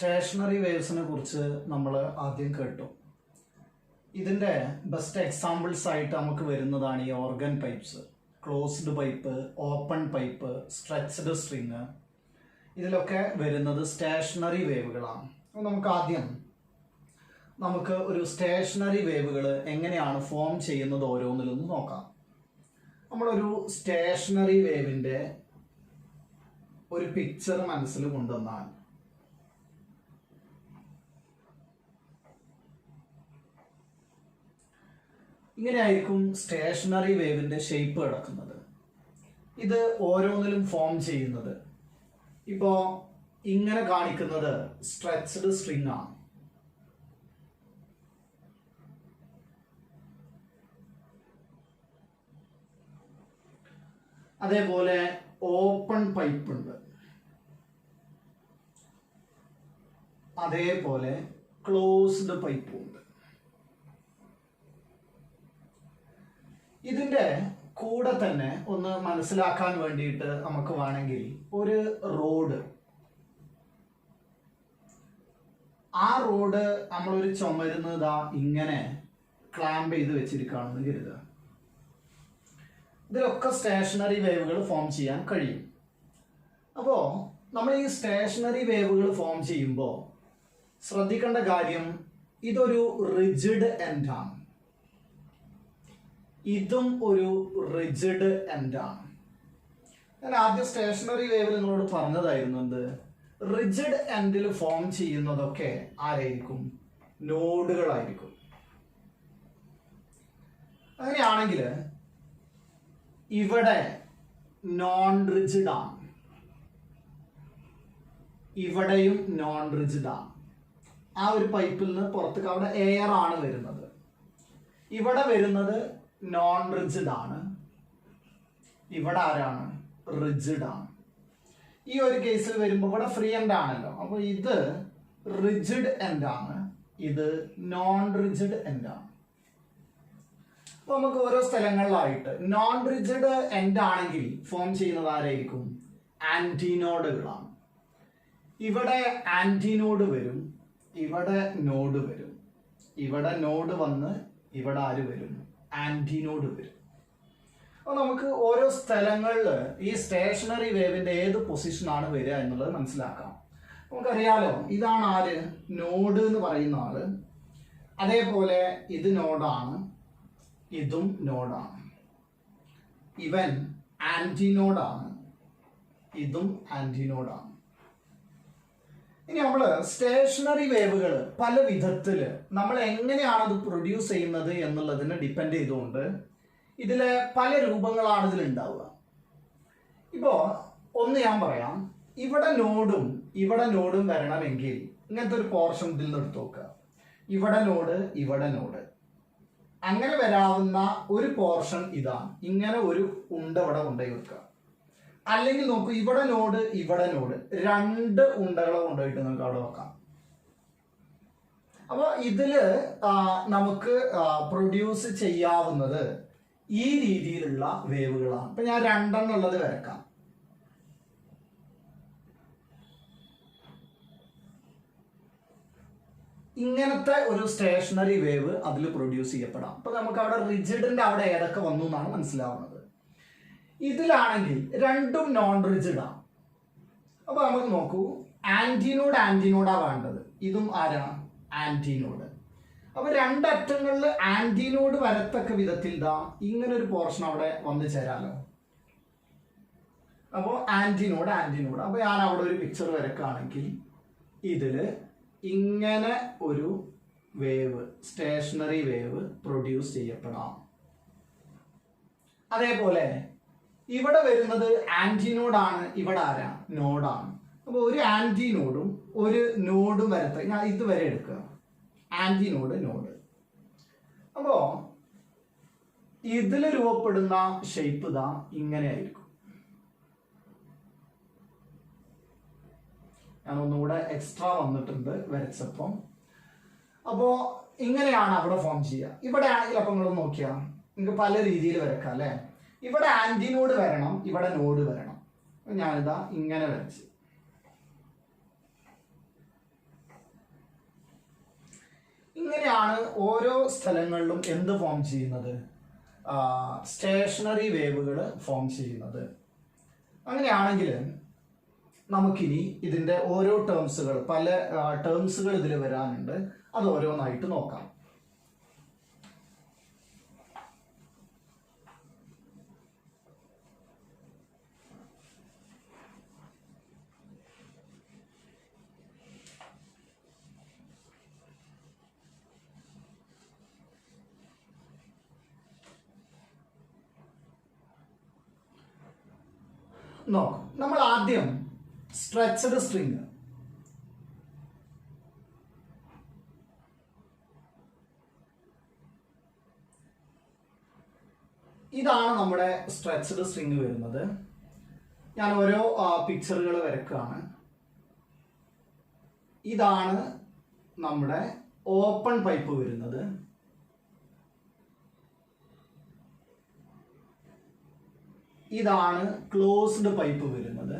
Stationery waves കുറിച്ച് നമ്മൾ ആദ്യം കേട്ടു. ഇതിൻ്റെ ബെസ്റ്റ് എക്സാമ്പിൾസ് ആയിട്ട് നമുക്ക് വരുന്നതാണ് ഈ organ pipes, closed pipe, open pipe, stretched string. ഇതിലൊക്കെ വരുന്നത് സ്റ്റേഷനറി വേവുകളാണ്. അപ്പോൾ നമുക്ക് ഒരു സ്റ്റേഷനറി വേവുകൾ എങ്ങനെയാണ് ഫോം ചെയ്യുന്നത് ഓരോന്നിലൊന്ന് നോക്കാം. നമ്മളൊരു സ്റ്റേഷനറി വേവിൻ്റെ ഒരു പിക്ചർ മനസ്സിൽ കൊണ്ടുവന്നാൽ ഇങ്ങനെയായിരിക്കും സ്റ്റേഷനറി വേവിൻ്റെ ഷേപ്പ് കിടക്കുന്നത്. ഇത് ഓരോന്നിലും ഫോം ചെയ്യുന്നത് ഇപ്പോൾ ഇങ്ങനെ കാണിക്കുന്നത് സ്ട്രെച്ച്ഡ് സ്ട്രിങ് ആണ്. അതേപോലെ ഓപ്പൺ പൈപ്പ് ഉണ്ട്, അതേപോലെ ക്ലോസ്ഡ് പൈപ്പും ഉണ്ട്. ഇതിൻ്റെ കൂടെ തന്നെ ഒന്ന് മനസ്സിലാക്കാൻ വേണ്ടിയിട്ട് നമുക്ക് വേണമെങ്കിൽ ഒരു റോഡ്, ആ റോഡ് നമ്മളൊരു ചുമരുന്നതാ ഇങ്ങനെ ക്ലാമ്പ് ചെയ്ത് വെച്ചിരിക്കുകയാണെന്ന് കരുതുക. ഇതിലൊക്കെ സ്റ്റേഷനറി വേവുകൾ ഫോം ചെയ്യാൻ കഴിയും. അപ്പോൾ നമ്മൾ ഈ സ്റ്റേഷനറി വേവുകൾ ഫോം ചെയ്യുമ്പോൾ ശ്രദ്ധിക്കേണ്ട കാര്യം, ഇതൊരു റിജിഡ് എൻഡാണ്, ഇതും ഒരു റിജിഡ് എൻഡാണ്. ഞാൻ ആദ്യം സ്റ്റേഷനറി വേവിൽ നിങ്ങളോട് പറഞ്ഞതായിരുന്നു എന്ത്, റിജിഡ് എൻഡിൽ ഫോം ചെയ്യുന്നതൊക്കെ ആരായിരിക്കും? നോഡുകളായിരിക്കും. അങ്ങനെയാണെങ്കിൽ ഇവിടെ നോൺ റിജിഡ് ആണ്, ഇവിടെയും നോൺ റിജിഡ് ആണ്. ആ ഒരു പൈപ്പിൽ നിന്ന് പുറത്തേക്ക് അവിടെ എയർ ആണ് വരുന്നത്. ഇവിടെ വരുന്നത് നോൺ റിജിഡ് ആണ്, ഇവിടെ ആരാണ്? റിജിഡ് ആണ്. ഈ ഒരു കേസിൽ വരുമ്പോൾ ഇവിടെ ഫ്രീ എൻഡ് ആണല്ലോ, അപ്പോൾ ഇത് റിജിഡ് എൻഡ് ആണ്, ഇത് നോൺ റിജിഡ് എൻഡ് ആണ്. അപ്പോൾ നമുക്ക് ഓരോ സ്ഥലങ്ങളിലായിട്ട് നോൺ റിജിഡ് എൻഡ് ആണെങ്കിൽ ഫോം ചെയ്യുന്നത് ആരായിരിക്കും? ആന്റിനോഡുകളാണ്. ഇവിടെ ആന്റിനോഡ് വരും, ഇവിടെ നോഡ് വരും, ഇവിടെ നോഡ് വന്ന് ഇവിടെ ആര് വരും? ആന്റിനോഡ് വരും. അപ്പോൾ നമുക്ക് ഓരോ സ്ഥലങ്ങളിൽ ഈ സ്റ്റേഷനറി വേവിൻ്റെ ഏത് പൊസിഷനാണ് വരിക എന്നുള്ളത് മനസ്സിലാക്കാം. നമുക്കറിയാലോ, ഇതാണ് ആര്? നോഡ് എന്ന് പറയുന്ന ആള്. അതേപോലെ ഇത് നോഡാണ്, ഇതും നോഡാണ്. ഇവൻ ആന്റിനോഡാണ്, ഇതും ആന്റിനോഡാണ്. ഇനി നമ്മൾ സ്റ്റേഷനറി വേവുകൾ പല വിധത്തിൽ നമ്മൾ എങ്ങനെയാണ് അത് പ്രൊഡ്യൂസ് ചെയ്യുന്നത് എന്നുള്ളതിനെ ഡിപ്പെൻഡ് ചെയ്തുകൊണ്ട് ഇതിലെ പല രൂപങ്ങളാണ് ഇതിലുണ്ടാവുക. ഇപ്പോൾ ഒന്ന് ഞാൻ പറയാം, ഇവിടെ നോഡും ഇവിടെ നോഡും വരണമെങ്കിൽ ഇങ്ങനത്തെ ഒരു പോർഷൻ ഇതിൽ നിന്ന് എടുത്ത് നോക്കുക. ഇവിടെ നോഡ്, ഇവിടെ നോഡ്, അങ്ങനെ വരാവുന്ന ഒരു പോർഷൻ ഇതാണ്. ഇങ്ങനെ ഒരു ഉണ്ട ഇവിടെ കൊണ്ടുപോയി വെക്കുക. അല്ലെങ്കിൽ നോക്കൂ, ഇവിടെ നോഡ്, ഇവിടെ നോഡ്, രണ്ട് ഉണ്ടകളെ കൊണ്ടുപോയിട്ട് നമുക്ക് അവിടെ വെക്കാം. അപ്പോൾ ഇതില് നമുക്ക് പ്രൊഡ്യൂസ് ചെയ്യാവുന്നത് ഈ രീതിയിലുള്ള വേവുകളാണ്. ഇപ്പൊ ഞാൻ രണ്ടെണ്ണം ഉള്ളത് വരക്കാം. ഇങ്ങനത്തെ ഒരു സ്റ്റേഷനറി വേവ് അതിൽ പ്രൊഡ്യൂസ് ചെയ്യപ്പെടാം. അപ്പൊ നമുക്ക് അവിടെ റിജിഡിന്റെ അവിടെ ഏതൊക്കെ വന്നു എന്നാണ് മനസ്സിലാവുന്നത്. ഇതിലാണെങ്കിൽ രണ്ടും നോൺ റിജിഡാണ്. അപ്പൊ നമുക്ക് നോക്കൂ, ആന്റിനോഡ് ആന്റിനോഡാ വേണ്ടത്, ഇതും ആരാ? ആന്റിനോഡ്. അപ്പൊ രണ്ടറ്റങ്ങളിൽ ആന്റിനോഡ് വരത്തക്ക വിധത്തിൽ ഇതാ ഇങ്ങനെ ഒരു പോർഷൻ അവിടെ വന്നു ചേരാലോ. അപ്പോൾ ആന്റിനോഡ് ആന്റിനോഡ്. അപ്പൊ ഞാൻ അവിടെ ഒരു പിക്ചർ വരക്കുകയാണെങ്കിൽ ഇതില് ഇങ്ങനെ ഒരു വേവ്, സ്റ്റേഷനറി വേവ് പ്രൊഡ്യൂസ് ചെയ്യപ്പെടാം. അതേപോലെ ഇവിടെ വരുന്നത് ആന്റിനോഡാണ്, ഇവിടെ ആരാ? നോഡാണ്. അപ്പോൾ ഒരു ആന്റിനോഡും ഒരു നോഡും വരത്ത, ഞാൻ ഇതുവരെ എടുക്കുക, ആന്റിനോഡ് നോഡ്. അപ്പോൾ ഇതിൽ രൂപപ്പെടുന്ന ഷേപ്പ് ഇതാ ഇങ്ങനെ ആയിരിക്കും. ഞാൻ ഒന്നുകൂടെ എക്സ്ട്രാ വന്നിട്ടുണ്ട് വരച്ചപ്പം. അപ്പോൾ ഇങ്ങനെയാണ് അവിടെ ഫോം ചെയ്യുക. ഇവിടെ ആണെങ്കിൽ അപ്പം നിങ്ങൾ നോക്കിയാൽ നിങ്ങൾക്ക് പല രീതിയിൽ വരക്കാം അല്ലേ. ഇവിടെ ആന്റിനോഡ് വരണം, ഇവിടെ നോഡ് വരണം. ഞാനിതാ ഇങ്ങനെ വരച്ച്. ഇങ്ങനെയാണ് ഓരോ സ്ഥലങ്ങളിലും എന്ത് ഫോം ചെയ്യുന്നത്, സ്റ്റേഷനറി വേവുകൾ ഫോം ചെയ്യുന്നത്. അങ്ങനെയാണെങ്കിൽ നമുക്കിനി ഇതിൻ്റെ ഓരോ ടേംസുകൾ, പല ടേംസുകൾ ഇതിൽ വരാനുണ്ട്, അത് ഓരോന്നായിട്ട് നോക്കാം. നോക്കാം. നമ്മൾ ആദ്യം സ്ട്രെച്ചഡ് സ്ട്രിങ്, ഇതാണ് നമ്മുടെ സ്ട്രെച്ചഡ് സ്ട്രിങ് വരുന്നത്. ഞാൻ ഓരോ പിക്ചറുകൾ വരക്കുകയാണ്. ഇതാണ് നമ്മുടെ ഓപ്പൺ പൈപ്പ് വരുന്നത്. ഇതാണ് ക്ലോസ്ഡ് പൈപ്പ് വരുന്നത്.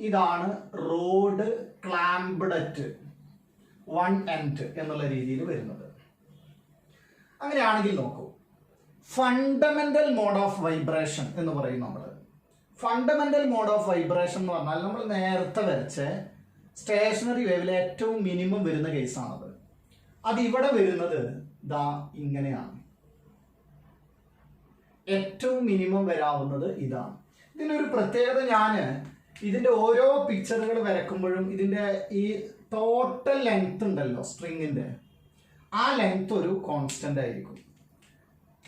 ഇതാണ് റോഡ് ക്ലാംപ്ഡ് അറ്റ് വൺ എൻഡ് എന്നുള്ള രീതിയിൽ വരുന്നത്. അങ്ങനെയാണെങ്കിൽ നോക്കൂ, ഫണ്ടമെന്റൽ മോഡ് ഓഫ് വൈബ്രേഷൻ എന്ന് പറയും നമ്മൾ. ഫണ്ടമെന്റൽ മോഡ് ഓഫ് വൈബ്രേഷൻ എന്ന് പറഞ്ഞാൽ നമ്മൾ നേരത്തെ വരച്ച സ്റ്റേഷനറി വേവിലെ ഏറ്റവും മിനിമം വരുന്ന കേസാണത്. അതിവിടെ വരുന്നത് ദാ ഇങ്ങനെയാണ്. ഏറ്റവും മിനിമം വരാവുന്നത് ഇതാണ്. ഇതിനൊരു പ്രത്യേകത, ഞാൻ ഇതിൻ്റെ ഓരോ പിക്ചറുകൾ വരക്കുമ്പോഴും ഇതിൻ്റെ ഈ ടോട്ടൽ ലെങ്ത് ഉണ്ടല്ലോ സ്ട്രിങ്ങിൻ്റെ, ആ ലെങ്ത് ഒരു കോൺസ്റ്റന്റ് ആയിരിക്കും.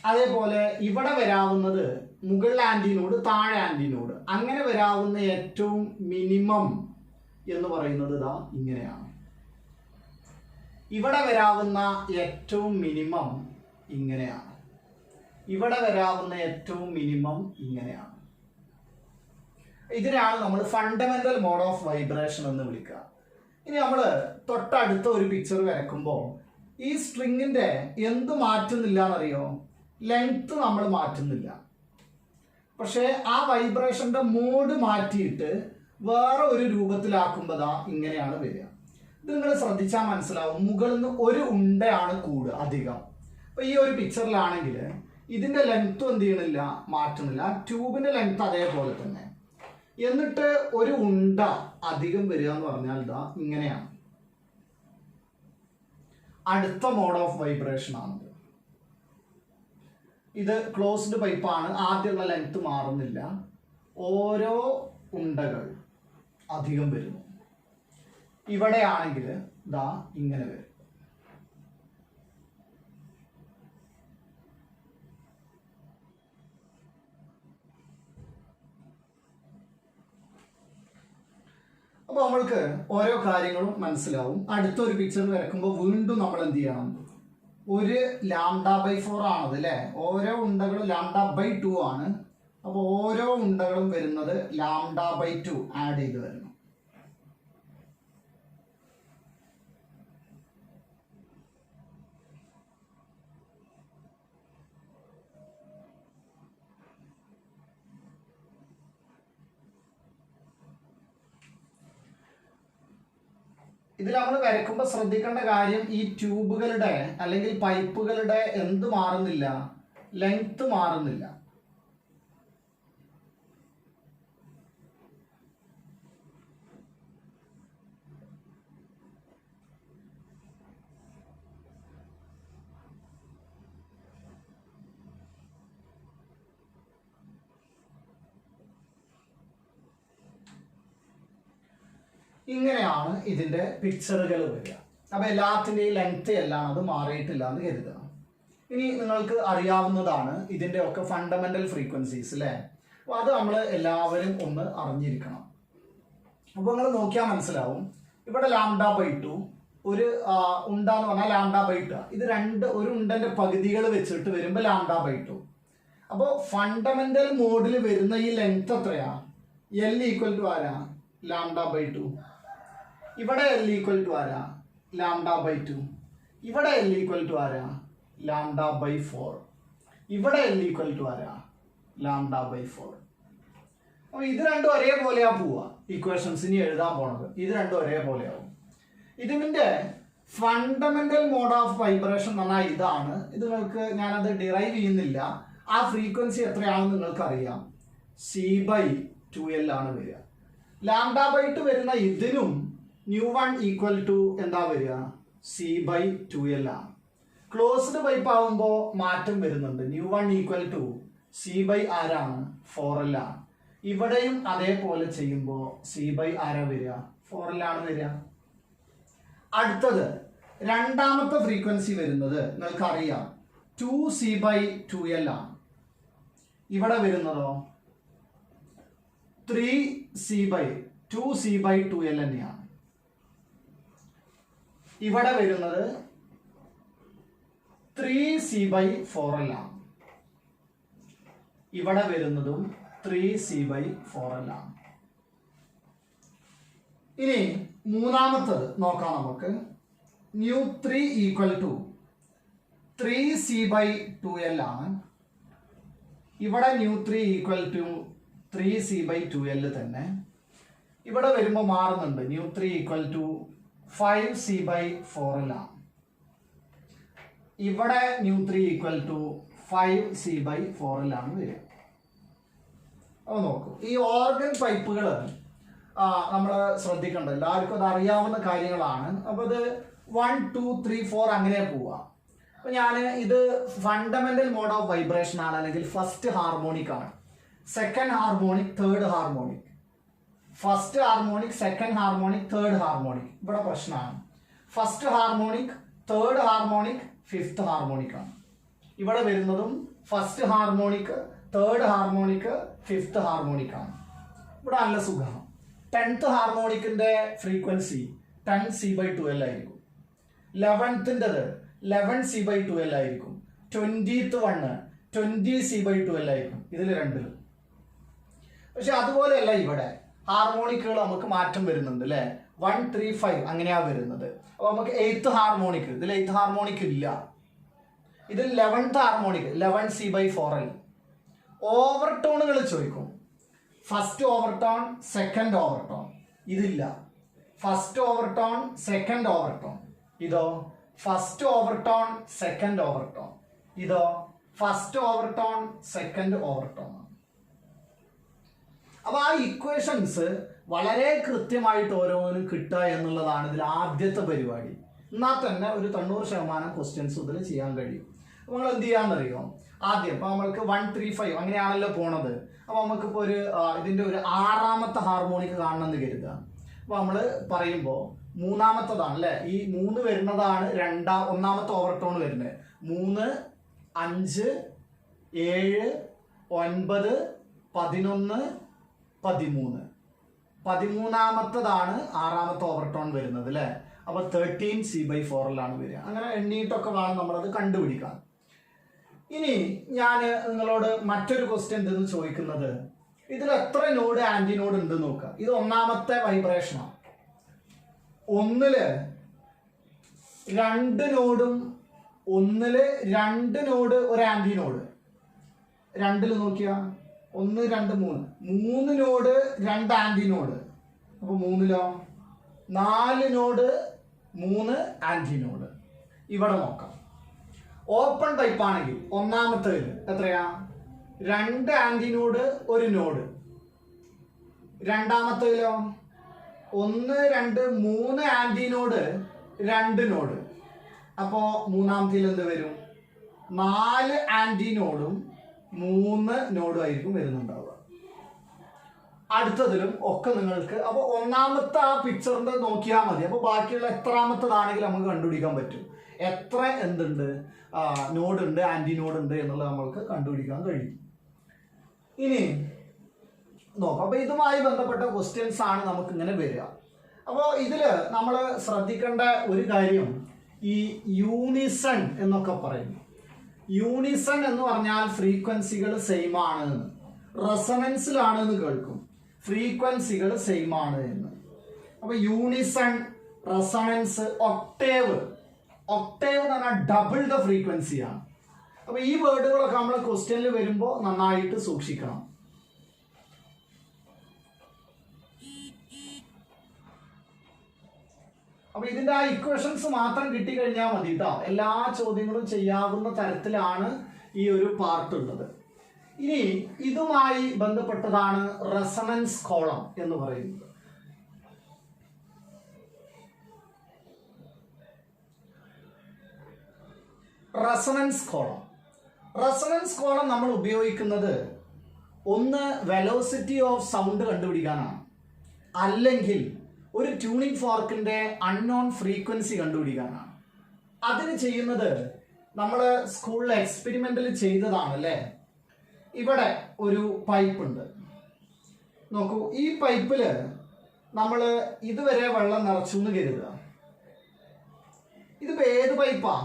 അതേപോലെ ഇവിടെ വരാവുന്നത് മുകൾ ആൻറ്റിനോട് താഴെ ആൻറ്റിനോട് അങ്ങനെ വരാവുന്ന ഏറ്റവും മിനിമം എന്ന് പറയുന്നത് ഇതാ ഇങ്ങനെയാണ്. ഇവിടെ വരാവുന്ന ഏറ്റവും മിനിമം ഇങ്ങനെയാണ്. ഇവിടെ വരാവുന്ന ഏറ്റവും മിനിമം ഇങ്ങനെയാണ്. ഇതിനാണ് നമ്മൾ ഫണ്ടമെന്റൽ മോഡ് ഓഫ് വൈബ്രേഷൻ എന്ന് വിളിക്കുക. ഇനി നമ്മൾ തൊട്ടടുത്ത ഒരു പിക്ചർ വരക്കുമ്പോൾ ഈ സ്ട്രിങ്ങിന്റെ എന്ത് മാറ്റുന്നില്ല എന്നറിയോ? ലെങ്ത് നമ്മൾ മാറ്റുന്നില്ല. പക്ഷേ ആ വൈബ്രേഷന്റെ മോഡ് മാറ്റിയിട്ട് വേറെ ഒരു രൂപത്തിലാക്കുമ്പോൾ ദാ ഇങ്ങനെയാണ് വരിക. ഇത് നിങ്ങൾ ശ്രദ്ധിച്ചാൽ മനസ്സിലാവും. മുകളിൽ നിന്ന് ഒരു ഉണ്ടയാണ് കൂടുക അധികം. അപ്പൊ ഈ ഒരു പിക്ചറിലാണെങ്കിൽ ഇതിന്റെ ലെങ്ത്തും എന്ത് ചെയ്യണില്ല, മാറ്റുന്നില്ല. ട്യൂബിന്റെ ലെങ്ത് അതേപോലെ തന്നെ. എന്നിട്ട് ഒരു ഉണ്ട അധികം വരിക എന്ന് പറഞ്ഞാൽ ഇതാ ഇങ്ങനെയാണ്. അടുത്ത മോഡ് ഓഫ് വൈബ്രേഷൻ ആണിത്. ഇത് ക്ലോസ്ഡ് പൈപ്പാണ്. ആദ്യമുള്ള ലെങ്ത് മാറുന്നില്ല. ഓരോ ഉണ്ടകൾ അധികം വരുന്നു. ഇവിടെയാണെങ്കിൽ ദാ ഇങ്ങനെ വരും. അപ്പൊ നമ്മൾക്ക് ഓരോ കാര്യങ്ങളും മനസ്സിലാവും. അടുത്തൊരു പിക്ചർ വരക്കുമ്പോൾ വീണ്ടും നമ്മൾ എന്ത് ചെയ്യണം? ഒരു λ/4 ആണത് അല്ലേ? ഓരോ ഉണ്ടകളും λ/2 ആണ്. അപ്പോൾ ഓരോ ഉണ്ടകളും വരുന്നത് λ/2 ആഡ് ചെയ്ത് വരണം. ഇതിൽ നമ്മൾ വരയ്ക്കുമ്പോൾ ശ്രദ്ധിക്കേണ്ട കാര്യം, ഈ ട്യൂബുകളുടെ അല്ലെങ്കിൽ പൈപ്പുകളുടെ എന്ത് മാറുന്നില്ല, ലെങ്ത് മാറുന്നില്ല. ഇങ്ങനെയാണ് ഇതിന്റെ പിക്ചറുകൾ വരിക. അപ്പൊ എല്ലാത്തിൻ്റെയും ലെങ്ത് എല്ലാം അത് മാറിയിട്ടില്ല എന്ന് കരുതുക. ഇനി നിങ്ങൾക്ക് അറിയാവുന്നതാണ് ഇതിന്റെ ഒക്കെ ഫണ്ടമെന്റൽ ഫ്രീക്വൻസീസ് അല്ലേ? അപ്പൊ അത് നമ്മൾ എല്ലാവരും ഒന്ന് അറിഞ്ഞിരിക്കണം. അപ്പൊ നിങ്ങൾ നോക്കിയാൽ മനസ്സിലാവും. ഇവിടെ λ/2 ഒരു ഉണ്ട എന്ന് പറഞ്ഞാൽ λ/2. ഇത് ഒരു ഉണ്ടന്റെ പകുതികൾ വെച്ചിട്ട് വരുമ്പോൾ λ/2. അപ്പോൾ ഫണ്ടമെന്റൽ മോഡിൽ വരുന്ന ഈ ലെങ്ത് എത്രയാ? L = ആരാ? λ/2. ഇവിടെ L = ആരാ? λ/2. ഇവിടെ L = ആരാ? λ/4. ഇവിടെ L = ആരാ? λ/4. അപ്പോൾ ഇത് രണ്ടും ഒരേപോലെയാ പോവാ. ഇക്വേഷൻസ് ഇനി എഴുതാൻ പോണത്. ഇത് രണ്ടും ഒരേപോലെയാവും. ഇതിന്റെ ഫണ്ടമെന്റൽ മോഡ് ഓഫ് വൈബ്രേഷൻ എന്ന് പറഞ്ഞാൽ ഇതാണ്. ഇത് നിങ്ങൾക്ക് ഞാനത് ഡിറൈവ് ചെയ്യുന്നില്ല. ആ ഫ്രീക്വൻസി എത്രയാണെന്ന് നിങ്ങൾക്ക് അറിയാം. C/2L ആണ് വരിക. λ/2 വരുന്ന ഇതിനും ν1 ഈക്വൽ ടു എന്താ വരിക? C/2L ആണ്. ക്ലോസ്ഡ് പൈപ്പ് ആവുമ്പോൾ മാറ്റം വരുന്നുണ്ട്. ν1 ഈക്വൽ ടു C/ആരാണ്? 4L ആണ്. ഇവിടെയും അതേപോലെ ചെയ്യുമ്പോൾ C/ആരാ വരിക? 4L ആണ് വരിക. അടുത്തത് രണ്ടാമത്തെ ഫ്രീക്വൻസി വരുന്നത് നിങ്ങൾക്കറിയാം 2C/2L ആണ്. ഇവിടെ വരുന്നതോ 2C/2L തന്നെയാണ്. ഇവിടെ വരുന്നത് 3C/4L ആണ്. ഇവിടെ വരുന്നതും 3C/4L ആണ്. ഇനി മൂന്നാമത്തത് നോക്കാം നമുക്ക്. ν3 ഈക്വൽ ടു 3C/2L ആണ്. ഇവിടെ ν3 ഈക്വൽ ടു 3C/2L തന്നെ. ഇവിടെ വരുമ്പോൾ മാറുന്നുണ്ട്. ν3 ഈക്വൽ ടു 5C/4L ആണ്. ഇവിടെ ν3 ഈക്വൽ ടു 5C/4L ആണ് വരിക. അപ്പോൾ നോക്കൂ, ഈ ഓർഗൻ പൈപ്പുകൾ നമ്മൾ ശ്രദ്ധിക്കേണ്ട, എല്ലാവർക്കും അത് അറിയാവുന്ന കാര്യങ്ങളാണ്. അപ്പോൾ ഇത് 1 2 3 4 അങ്ങനെ പോവാം. അപ്പോൾ ഞാൻ ഇത് ഫണ്ടമെന്റൽ മോഡ് ഓഫ് വൈബ്രേഷൻ ആണ്, അല്ലെങ്കിൽ ഫസ്റ്റ് ഹാർമോണിക് ആണ്. Second harmonic, third harmonic, first harmonic, second harmonic, third harmonic. ഇവിടെ പ്രശ്നമാണ്. First harmonic, third harmonic, fifth harmonic ആണ്. ഇവിടെ വരുന്നതും first harmonic, third harmonic, fifth harmonic ആണ്. ഇവിടെ നല്ല സുഖമാണ്. 10th ഹാർമോണിക്കിന്റെ ഫ്രീക്വൻസി 10C/2L ആയിരിക്കും. 11th 11C/2L ആയിരിക്കും. 20th 20C/2L ആയിരിക്കും. ഇതിൽ രണ്ടിലും. പക്ഷെ അതുപോലെയല്ല, ഇവിടെ ഹാർമോണിക്കുകൾ നമുക്ക് മാറ്റം വരുന്നുണ്ട് അല്ലേ. 1 3 5 അങ്ങനെയാ വരുന്നത്. അപ്പൊ നമുക്ക് 8th ഹാർമോണിക്, ഇതിൽ 8th ഹാർമോണിക് ഇല്ല. ഇതിൽ 11th ഹാർമോണിക് 11C/4L. ഓവർടോണുകൾ ചോദിക്കും. First overtone, second overtone. ഇതില്ല. First overtone, second overtone. ഇതോ ഫസ്റ്റ് ഓവർടോൺ, സെക്കൻഡ് ഓവർടോൺ. ഇതോ ഫസ്റ്റ് ഓവർടോൺ, സെക്കൻഡ് ഓവർടോൺ. അപ്പൊ ആ ഇക്വേഷൻസ് വളരെ കൃത്യമായിട്ട് ഓരോന്നും കിട്ടുക എന്നുള്ളതാണ് ഇതിൽ ആദ്യത്തെ പരിപാടി. എന്നാൽ തന്നെ ഒരു 90% ക്വസ്റ്റ്യൻസ് ഇതിൽ ചെയ്യാൻ കഴിയും. അപ്പോൾ നമ്മൾ എന്ത് ചെയ്യാന്നറിയോ? ആദ്യം ഇപ്പൊ നമ്മൾക്ക് 1 3 5 അങ്ങനെയാണല്ലോ പോണത്. അപ്പൊ നമുക്കിപ്പോ ഒരു ഇതിന്റെ ഒരു 6ാമത്തെ ഹാർമോണിക് കാണണമെന്ന് കരുതുക. അപ്പൊ നമ്മൾ പറയുമ്പോൾ മൂന്നാമത്തതാണ് അല്ലെ, ഈ 3 വരുന്നതാണ് ഒന്നാമത്തെ ഓവർടോൺ വരുന്നത്. 3 5 7 9 11 13. 13ാമത്തതാണ് 6ാമത്തെ ഓവർടോൺ വരുന്നത് അല്ലെ. അപ്പൊ 13C/4L ആണ് വരിക. അങ്ങനെ എണ്ണീട്ടൊക്കെ വേണം നമ്മളത് കണ്ടുപിടിക്കാൻ. ഇനി ഞാൻ നിങ്ങളോട് മറ്റൊരു ക്വസ്റ്റ്യൻ എന്തെന്ന് ചോദിക്കുന്നത്, ഇതിൽ എത്ര നോഡ് ആന്റി നോഡ് ഉണ്ട് നോക്കുക. ഇത് ഒന്നാമത്തെ വൈബ്രേഷനാണ്. 1 2 നോഡും 1 2 നോഡ് ഒരു ആന്റി നോഡ്. 2 നോക്കിയാ 1 2 3 3 നോഡ് 2 ആന്റി നോഡ്. അപ്പൊ 3ലോ 4 നോഡ് 3 ആന്റി നോഡ്. ഇവിടെ നോക്കാം. ഓപ്പൺ ടൈപ്പ് ആണെങ്കിൽ ഒന്നാമത്തേതിൽ എത്രയാ? 2 ആന്റി നോഡ് 1 നോഡ്. രണ്ടാമത്തേതിലോ 1 2 3 ആന്റി നോഡ് 2 നോഡ്. അപ്പോ മൂന്നാമത്തേതിൽ എന്ത് വരും? 4 ആന്റി നോഡും 3 നോഡും ആയിരിക്കും വരുന്നുണ്ടാവുക. അടുത്തതിലും ഒക്കെ നിങ്ങൾക്ക് അപ്പൊ ഒന്നാമത്തെ ആ പിക്ചറിന്റെ നോക്കിയാൽ മതി. അപ്പൊ ബാക്കിയുള്ള എത്രാമത്തതാണെങ്കിലും നമുക്ക് കണ്ടുപിടിക്കാൻ പറ്റും. എത്ര എന്തുണ്ട്, നോഡ് ഉണ്ട്, ആന്റി നോഡ് ഉണ്ട് എന്നുള്ളത് നമ്മൾക്ക് കണ്ടുപിടിക്കാൻ കഴിയും. ഇനി നോക്കാം. അപ്പൊ ഇതുമായി ബന്ധപ്പെട്ട ക്വസ്റ്റ്യൻസ് ആണ് നമുക്ക് ഇങ്ങനെ വരിക. അപ്പോൾ ഇതില് നമ്മൾ ശ്രദ്ധിക്കേണ്ട ഒരു കാര്യം, ഈ യൂണിസൺ എന്നൊക്കെ പറയും. യൂണിസൺ എന്ന് പറഞ്ഞാൽ ഫ്രീക്വൻസികൾ സെയിം ആണ്, റെസണൻസിലാണെന്ന് കേൾക്കും. ഫ്രീക്വൻസികൾ സെയിം ആണ് എന്ന്. അപ്പൊ യൂണിസൺ, റെസണൻസ്, ഒക്ടേവ്. ഒക്ടേവ് എന്ന് പറഞ്ഞാൽ ഡബിൾ ദ ഫ്രീക്വൻസിയാണ്. അപ്പൊ ഈ വേർഡുകളൊക്കെ നമ്മൾ ക്വസ്റ്റ്യനിൽ വരുമ്പോൾ നന്നായിട്ട് സൂക്ഷിക്കണം. അപ്പൊ ഇതിന്റെ ആ ഇക്വേഷൻസ് മാത്രം കിട്ടിക്കഴിഞ്ഞാൽ മതി കേട്ടോ. എല്ലാ ചോദ്യങ്ങളും ചെയ്യാവുന്ന തരത്തിലാണ് ഈ ഒരു പാർട്ട് ഉള്ളത്. ഇനി ഇതുമായി ബന്ധപ്പെട്ടതാണ് റെസണൻസ് കോളം എന്ന് പറയുന്നത്. റെസണൻസ് കോളം നമ്മൾ ഉപയോഗിക്കുന്നത് ഒന്ന് വെലോസിറ്റി ഓഫ് സൗണ്ട് കണ്ടുപിടിക്കാനാണ്, അല്ലെങ്കിൽ ഒരു ട്യൂണിംഗ് ഫോർക്കിന്റെ അൺനോൺ ഫ്രീക്വൻസി കണ്ടുപിടിക്കാനാണ്. അതിന് ചെയ്യുന്നത് നമ്മൾ സ്കൂളിൽ എക്സ്പെരിമെന്റിൽ ചെയ്തതാണ് അല്ലേ. ഇവിടെ ഒരു പൈപ്പ് ഉണ്ട്, നോക്കൂ. ഈ പൈപ്പില് നമ്മൾ ഇതുവരെ വെള്ളം നിറച്ചു എന്ന് കരുതുക. ഇതിപ്പോ ഏത് പൈപ്പാ?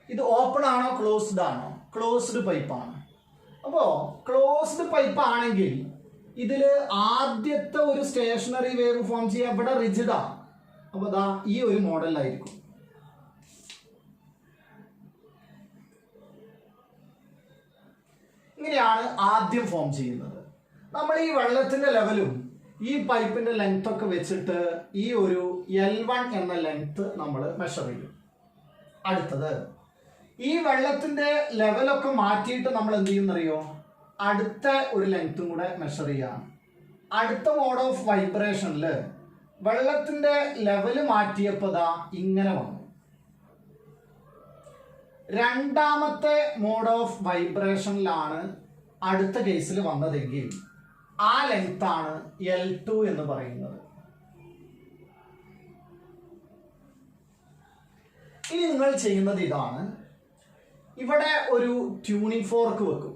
ഇത് ഓപ്പൺ ആണോ ക്ലോസ്ഡ് ആണോ? ക്ലോസ്ഡ് പൈപ്പാണ്. അപ്പോ ക്ലോസ്ഡ് പൈപ്പ് ആണെങ്കിൽ ഇതില് ആദ്യത്തെ ഒരു സ്റ്റേഷനറി വേവ് ഫോം ചെയ്യാൻ ഇവിടെ റിജിഡാ. അപ്പൊ ദാ ഈ ഒരു മോഡലായിരിക്കും. ഇങ്ങനെയാണ് ആദ്യം ഫോം ചെയ്യുന്നത്. നമ്മൾ ഈ വെള്ളത്തിന്റെ ലെവലും ഈ പൈപ്പിന്റെ ലെങ്ത് ഒക്കെ വെച്ചിട്ട് ഈ ഒരു L1 എന്ന ലെങ്ത് നമ്മൾ മെഷർ ചെയ്യും. അടുത്തത് ഈ വെള്ളത്തിന്റെ ലെവലൊക്കെ മാറ്റിയിട്ട് നമ്മൾ എന്ത് ചെയ്യുന്നറിയോ? അടുത്ത ഒരു ലെങ്ത്തും കൂടെ മെഷർ ചെയ്യാണ്. അടുത്ത മോഡ് ഓഫ് വൈബ്രേഷനിൽ വെള്ളത്തിന്റെ ലെവല് മാറ്റിയപ്പോൾ ദാ ഇങ്ങനെ വന്നു. രണ്ടാമത്തെ മോഡ് ഓഫ് വൈബ്രേഷനിലാണ് അടുത്ത കേസിൽ വന്നതെങ്കിൽ ആ ലെങ്ത് ആണ് L2 എന്ന് പറയുന്നത്. ഇനി നിങ്ങൾ ചെയ്യുന്നത് ഇതാണ്. ഇവിടെ ഒരു ട്യൂണിംഗ് ഫോർക്ക് വെക്കും.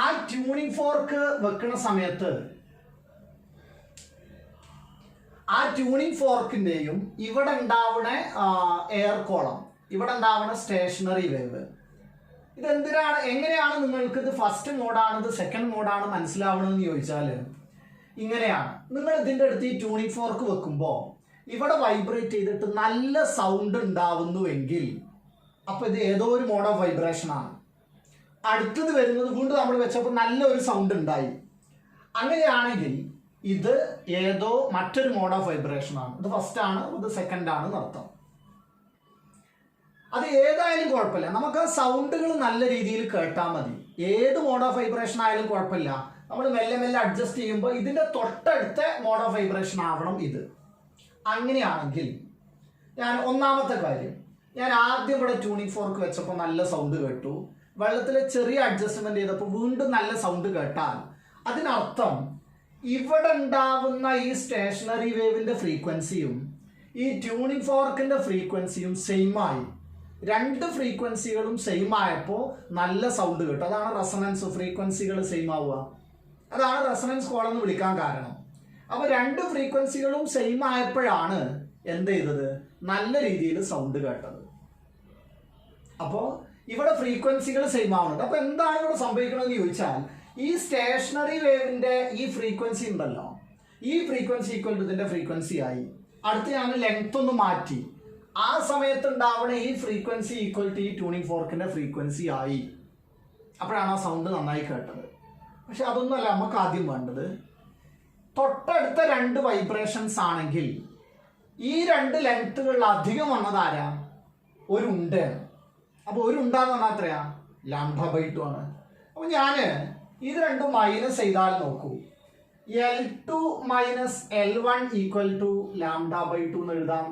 ആ ട്യൂണിംഗ് ഫോർക്ക് വെക്കുന്ന സമയത്ത് ആ ട്യൂണിംഗ് ഫോർക്കിന്റെയും ഇവിടെ ഉണ്ടാവുന്ന എയർ കോളം, ഇവിടെ ഉണ്ടാവുന്ന സ്റ്റേഷനറി വേവ്, ഇതെന്തിനാണ്, എങ്ങനെയാണ് നിങ്ങൾക്ക് ഇത് ഫസ്റ്റ് മോഡാണ് ഇത് സെക്കൻഡ് മോഡാണ് മനസ്സിലാവണമെന്ന് ചോദിച്ചാൽ ഇങ്ങനെയാണ്. നിങ്ങൾ ഇതിൻ്റെ അടുത്ത് ഈ ട്യൂണിംഗ് ഫോർക്ക് വെക്കുമ്പോൾ ഇവിടെ വൈബ്രേറ്റ് ചെയ്തിട്ട് നല്ല സൗണ്ട് ഉണ്ടാവുന്നുവെങ്കിൽ അപ്പൊ ഇത് ഏതോ ഒരു മോഡ് ഓഫ് വൈബ്രേഷൻ ആണ്. അടുത്തത് വരുന്നത് വീണ്ടും നമ്മൾ വെച്ചപ്പോൾ നല്ലൊരു സൗണ്ട് ഉണ്ടായി. അങ്ങനെയാണെങ്കിൽ ഇത് ഏതോ മറ്റൊരു മോഡ് ഓഫ് വൈബ്രേഷൻ ആണ്. ഇത് ഫസ്റ്റ് ആണ്, ഇത് സെക്കൻഡ് ആണ് എന്നർത്ഥം. അത് ഏതായാലും കുഴപ്പമില്ല, നമുക്ക് ആ സൗണ്ടുകൾ നല്ല രീതിയിൽ കേട്ടാൽ മതി. ഏത് മോഡ് ഓഫ് വൈബ്രേഷൻ ആയാലും കുഴപ്പമില്ല. നമ്മൾ മെല്ലെ മെല്ലെ അഡ്ജസ്റ്റ് ചെയ്യുമ്പോൾ ഇതിന്റെ തൊട്ടടുത്ത മോഡ് ഓഫ് വൈബ്രേഷൻ ആവണം ഇത്. അങ്ങനെയാണെങ്കിൽ ഞാൻ ഒന്നാമത്തെ കാര്യം, ഞാൻ ആദ്യം ഇവിടെ ട്യൂണിംഗ് ഫോർക്ക് വെച്ചപ്പോൾ നല്ല സൗണ്ട് കേട്ടു. വെള്ളത്തിലെ ചെറിയ അഡ്ജസ്റ്റ്മെന്റ് ചെയ്തപ്പോൾ വീണ്ടും നല്ല സൗണ്ട് കേട്ടാൽ അതിനർത്ഥം ഇവിടെ ഉണ്ടാവുന്ന ഈ സ്റ്റേഷനറി വേവിന്റെ ഫ്രീക്വൻസിയും ഈ ട്യൂണിംഗ് ഫോർക്കിന്റെ ഫ്രീക്വൻസിയും സെയിം ആയി. രണ്ട് ഫ്രീക്വൻസികളും സെയിം ആയപ്പോൾ നല്ല സൗണ്ട് കേട്ടു. അതാണ് റെസണൻസ്. ഫ്രീക്വൻസികൾ സെയിം ആവുക, അതാണ് റെസണൻസ് കോളം എന്ന് വിളിക്കാൻ കാരണം. അപ്പൊ രണ്ട് ഫ്രീക്വൻസികളും സെയിം ആയപ്പോഴാണ് എന്ത് ചെയ്തത്, നല്ല രീതിയിൽ സൗണ്ട് കേട്ടത്. അപ്പോൾ ഇവിടെ ഫ്രീക്വൻസികൾ സെയിം ആവുന്നുണ്ട്. അപ്പൊ എന്താണ് ഇവിടെ സംഭവിക്കണമെന്ന് ചോദിച്ചാൽ ഈ സ്റ്റേഷനറി വേവിന്റെ ഈ ഫ്രീക്വൻസി ഉണ്ടല്ലോ, ഈ ഫ്രീക്വൻസി ഈക്വൽ ടു ഇതിന്റെ ഫ്രീക്വൻസി ആയി. അടുത്ത് ഞാൻ ലെങ്ത് ഒന്ന് മാറ്റി, ആ സമയത്ത് ഉണ്ടാവുന്ന ഈ ഫ്രീക്വൻസി ഈക്വൽ ടു ഈ ട്യൂണിംഗ് ഫോർക്കിന്റെ ഫ്രീക്വൻസി ആയി. അപ്പോഴാണ് ആ സൗണ്ട് നന്നായി കേട്ടത്. പക്ഷെ അതൊന്നുമല്ല നമുക്ക് ആദ്യം വേണ്ടത്. തൊട്ടടുത്ത രണ്ട് വൈബ്രേഷൻസ് ആണെങ്കിൽ ഈ രണ്ട് ലെങ്ത്തുകളിൽ അധികം വന്നതാരാ? ഒരു ഉണ്ടയാണ്. അപ്പൊ ഒരു ഉണ്ടാന്ന് പറഞ്ഞാൽ എത്രയാ? λ/2 ആണ്. അപ്പൊ ഞാന് ഇത് രണ്ടും മൈനസ് ചെയ്താൽ നോക്കൂ, L2 minus L1 equal to λ/2 എന്ന് എഴുതാം.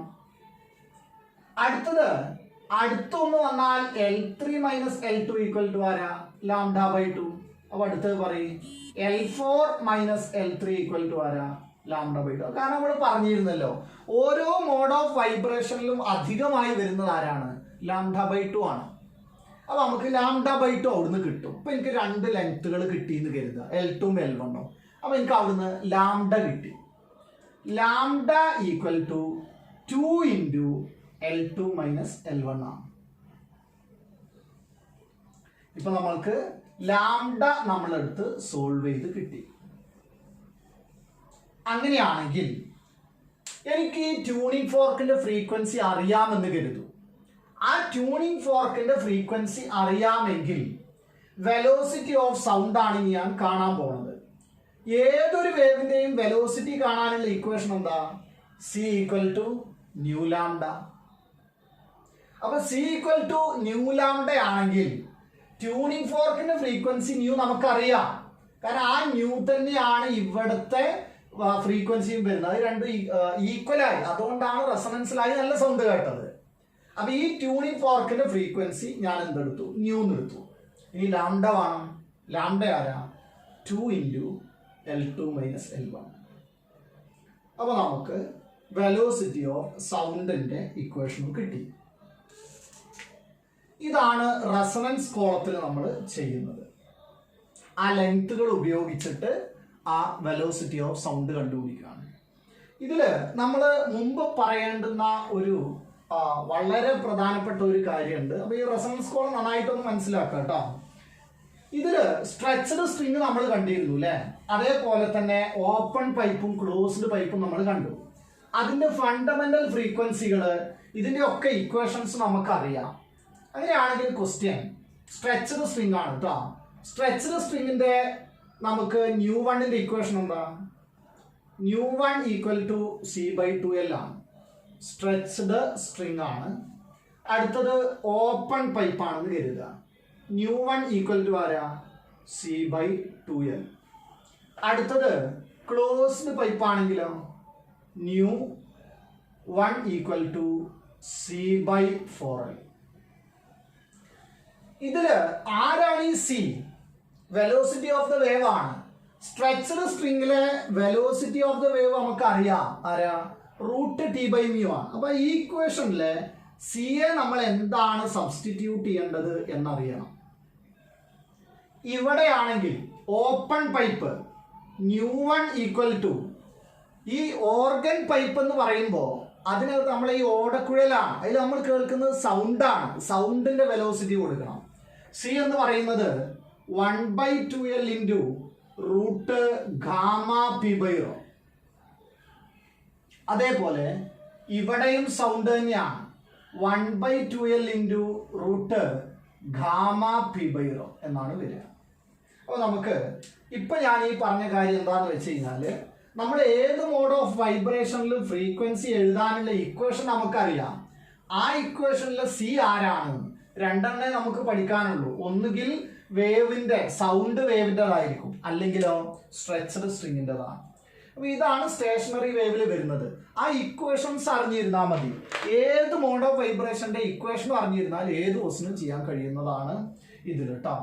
അടുത്തൊന്ന് വന്നാൽ L3 minus L2 equal to ആരാ? λ/2. അപ്പൊ അടുത്തത് പറയും L4 minus L3 equal to ആരാ? λ/2. കാരണം നമ്മൾ പറഞ്ഞിരുന്നല്ലോ ഓരോ മോഡ് ഓഫ് വൈബ്രേഷനിലും അധികമായി വരുന്നത് ആരാണ്? λ/2 ആണ്. അപ്പൊ നമുക്ക് λ/2 അവിടുന്ന് കിട്ടും. അപ്പൊ എനിക്ക് രണ്ട് ലെങ്ത്തുകൾ കിട്ടിയെന്ന് കരുതുക, L2 L1. അപ്പൊ എനിക്ക് അവിടുന്ന് ലാംഡ കിട്ടി. Lambda equal to 2 into L2 minus L1 ആണ്. ഇപ്പൊ നമ്മൾക്ക് ലാംഡ നമ്മളെടുത്ത് സോൾവ് ചെയ്ത് കിട്ടി. അങ്ങനെയാണെങ്കിൽ എനിക്ക് ഈ ട്യൂണിംഗ് ഫോർക്കിന്റെ ഫ്രീക്വൻസി അറിയാമെന്ന് കരുതും. ആ ട്യൂണിംഗ് ഫോർക്കിന്റെ ഫ്രീക്വൻസി അറിയാമെങ്കിൽ വെലോസിറ്റി ഓഫ് സൗണ്ട് ആണ് ഞാൻ കാണാൻ പോകുന്നത്. ഏതൊരു വേവിന്റെയും വെലോസിറ്റി കാണാനുള്ള ഇക്വേഷൻ എന്താ? C equal to nu lambda. അപ്പൊ C equal to nu lambda ആണെങ്കിൽ ട്യൂണിംഗ് ഫോർക്കിന്റെ ഫ്രീക്വൻസി ന്യൂ നമുക്കറിയാം. കാരണം ആ ന്യൂ തന്നെയാണ് ഇവിടുത്തെ ഫ്രീക്വൻസിയും വരുന്നത്. അത് രണ്ടും ഈക്വലായി, അതുകൊണ്ടാണ് റെസണൻസിലായി നല്ല സൗണ്ട് കേട്ടത്. അപ്പൊ ഈ ട്യൂണിംഗ് ഫോർക്കിന്റെ ഫ്രീക്വൻസി ഞാൻ എന്തെടുത്തു? ന്യൂ എന്നെടുത്തു. ഇനി ലാംഡ വേണം. ലാംഡ ആരാ? 2 × L2 - L1. അപ്പൊ നമുക്ക് വെലോസിറ്റി ഓഫ് സൗണ്ടിന്റെ ഇക്വേഷനും കിട്ടി. ഇതാണ് റെസണൻസ് കോളത്തിൽ നമ്മൾ ചെയ്യുന്നത്. ആ ലെങ്ത്തുകൾ ഉപയോഗിച്ചിട്ട് ആ വെലോസിറ്റി ഓഫ് സൗണ്ട് കണ്ടുപിടിക്കുകയാണ്. ഇതിൽ നമ്മൾ മുമ്പ് പറയേണ്ടുന്ന ഒരു വളരെ പ്രധാനപ്പെട്ട ഒരു കാര്യമുണ്ട്. അപ്പോൾ ഈ റെസണൻസ് കോളം നന്നായിട്ടൊന്ന് മനസ്സിലാക്കുക കേട്ടോ. ഇതില് സ്ട്രെച്ചഡ് സ്ട്രിങ് നമ്മൾ കണ്ടിരുന്നു അല്ലേ? അതേപോലെ തന്നെ ഓപ്പൺ പൈപ്പും ക്ലോസ്ഡ് പൈപ്പും നമ്മൾ കണ്ടു. അതിന്റെ ഫണ്ടമെന്റൽ ഫ്രീക്വൻസികൾ, ഇതിന്റെ ഒക്കെ ഇക്വേഷൻസ് നമുക്കറിയാം. അങ്ങനെയാണെങ്കിൽ ക്വസ്റ്റ്യൻ സ്ട്രെച്ചഡ് സ്ട്രിങ് ആണ് കേട്ടോ. സ്ട്രെച്ചഡ് സ്ട്രിങ്ങിന്റെ നമുക്ക് ന്യൂ1ന്റെ ഇക്വേഷൻ എന്താ? ന്യൂ1 = C/2L ആണ്. സ്ട്രെച്ച്ഡ് സ്ട്രിങ് ആണ്. അടുത്തത് ഓപ്പൺ പൈപ്പ് ആണെന്ന് കരുതുക. ന്യൂ1 = ആരാ? C/2L. അടുത്തത് ക്ലോസ്ഡ് പൈപ്പ് ആണെങ്കിലോ ന്യൂ1 = C/4L. ഇതില് ആരാണ് ഈ C? Velocity of the wave ആണ്. സ്ട്രെച്ച്ഡ് സ്ട്രിങ്ങിലെ വെലോസിറ്റി ഓഫ് ദ വേവ് നമുക്ക് അറിയാം. ആരാ? √T/μ ആണ്. അപ്പൊ ഈ ഇക്വേഷനിലെ സിയെ നമ്മൾ എന്താണ് സബ്സ്റ്റിറ്റ്യൂട്ട് ചെയ്യേണ്ടത് എന്നറിയണം. ഇവിടെയാണെങ്കിൽ ഓപ്പൺ പൈപ്പ് ന്യൂ1 = ഈ ഓർഗൻ പൈപ്പ് എന്ന് പറയുമ്പോൾ അതിനകത്ത് നമ്മൾ ഈ ഓടക്കുഴലാണ്. അതിൽ നമ്മൾ കേൾക്കുന്നത് സൗണ്ടാണ്. സൗണ്ടിന്റെ വെലോസിറ്റി കൊടുക്കണം. സി എന്ന് പറയുന്നത് 1/2L √Γ⁵. അതേപോലെ ഇവിടെയും സൗണ്ട് തന്നെയാണ്. 1/2L √Γ⁵ എന്നാണ് വരിക. അപ്പോൾ നമുക്ക് ഇപ്പൊ ഞാൻ ഈ പറഞ്ഞ കാര്യം എന്താന്ന് വെച്ച് കഴിഞ്ഞാല്, നമ്മൾ ഏത് മോഡ് ഓഫ് വൈബ്രേഷനിലും ഫ്രീക്വൻസി എഴുതാനുള്ള ഇക്വേഷൻ നമുക്കറിയാം. ആ ഇക്വേഷനിലെ സി ആരാണ്? രണ്ടെണ്ണേ നമുക്ക് പഠിക്കാനുള്ളൂ. ഒന്നുകിൽ വേവിന്റെ സൗണ്ട് വേവിൻ്റെതായിരിക്കും, അല്ലെങ്കിലോ സ്ട്രെച്ച്ഡ് സ്ട്രിങ്ങിൻ്റെതാണ്. അപ്പൊ ഇതാണ് സ്റ്റേഷനറി വേവിൽ വരുന്നത്. ആ ഇക്വേഷൻസ് അറിഞ്ഞിരുന്നാൽ മതി. ഏത് മോഡ് ഓഫ് വൈബ്രേഷന്റെ ഇക്വേഷൻ അറിഞ്ഞിരുന്നാൽ ഏത് ക്വസ്റ്റ്യനും ചെയ്യാൻ കഴിയുന്നതാണ് ഇതിൽ കേട്ടോ.